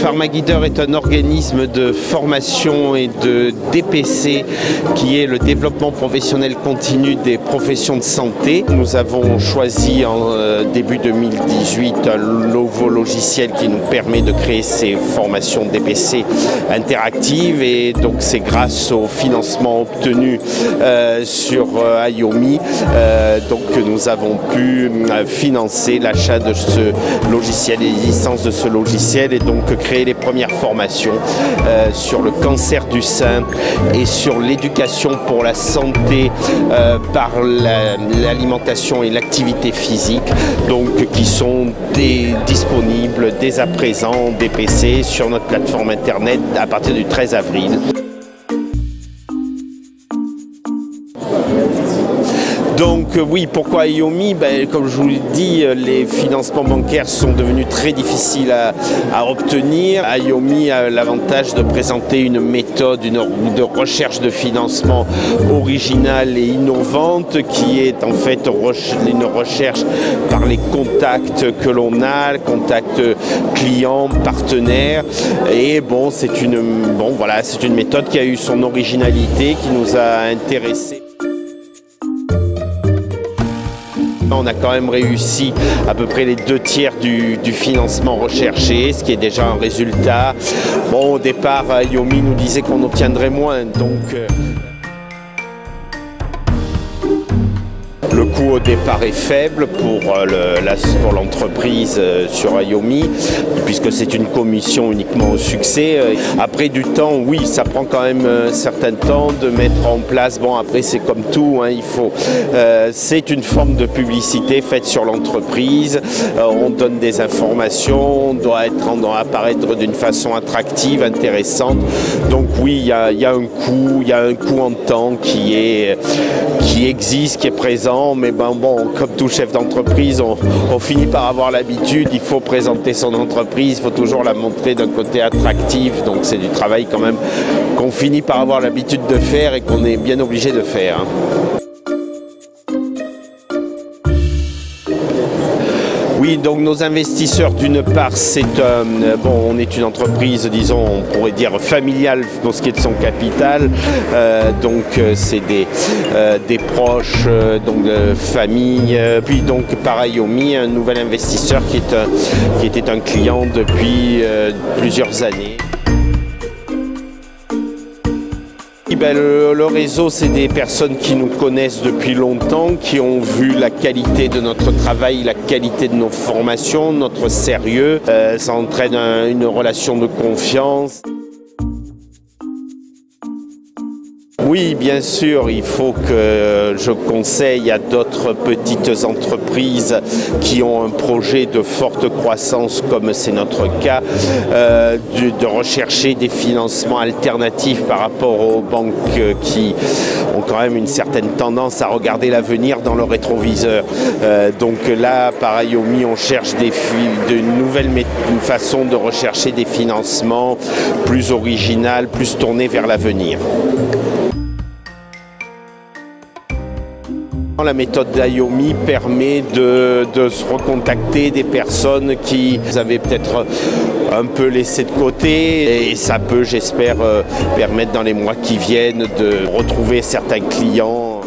PharmaGuider est un organisme de formation et de DPC qui est le développement professionnel continu des professions de santé. Nous avons choisi en début 2018 un nouveau logiciel qui nous permet de créer ces formations DPC interactives et donc c'est grâce au financement obtenu sur IOMI donc que nous avons pu financer l'achat de ce logiciel et les licences de ce logiciel et donc créer les premières formations sur le cancer du sein et sur l'éducation pour la santé par l'alimentation et l'activité physique, donc qui sont disponibles dès à présent en DPC sur notre plateforme internet à partir du 13 avril. Donc oui, pourquoi IOMI? Comme je vous l'ai dit, les financements bancaires sont devenus très difficiles à obtenir. IOMI a l'avantage de présenter une méthode de recherche de financement originale et innovante qui est en fait une recherche par les contacts que l'on a, contacts clients, partenaires. Et bon, c'est une méthode qui a eu son originalité, qui nous a intéressés. On a quand même réussi à peu près les 2/3 du financement recherché, ce qui est déjà un résultat. Bon, au départ, IOMI nous disait qu'on obtiendrait moins, donc le coût au départ est faible pour l'entreprise sur IOMI, puisque c'est une commission uniquement au succès. Après du temps, oui, ça prend quand même un certain temps de mettre en place. Bon, après c'est comme tout, hein, c'est une forme de publicité faite sur l'entreprise. On donne des informations, on doit apparaître d'une façon attractive, intéressante. Donc oui, il y a un coût en temps qui existe, qui est présent. Mais bon, comme tout chef d'entreprise, on finit par avoir l'habitude. Il faut présenter son entreprise, il faut toujours la montrer d'un côté attractif. Donc c'est du travail quand même qu'on finit par avoir l'habitude de faire et qu'on est bien obligé de faire. Oui, donc nos investisseurs, d'une part, on est une entreprise, disons, on pourrait dire familiale pour ce qui est de son capital. C'est des proches, donc de famille. Puis donc par IOMI, un nouvel investisseur qui était un client depuis plusieurs années. Le réseau, c'est des personnes qui nous connaissent depuis longtemps, qui ont vu la qualité de notre travail, la qualité de nos formations, notre sérieux. Ça entraîne une relation de confiance. Oui, bien sûr, il faut que je conseille à d'autres petites entreprises qui ont un projet de forte croissance, comme c'est notre cas, de rechercher des financements alternatifs par rapport aux banques qui ont quand même une certaine tendance à regarder l'avenir dans le rétroviseur. Donc là, par IOMI, on cherche de nouvelles façons de rechercher des financements plus originales, plus tournés vers l'avenir. La méthode d'IOMI permet de se recontacter des personnes qui vous avez peut-être un peu laissé de côté et ça peut, j'espère, permettre dans les mois qui viennent de retrouver certains clients.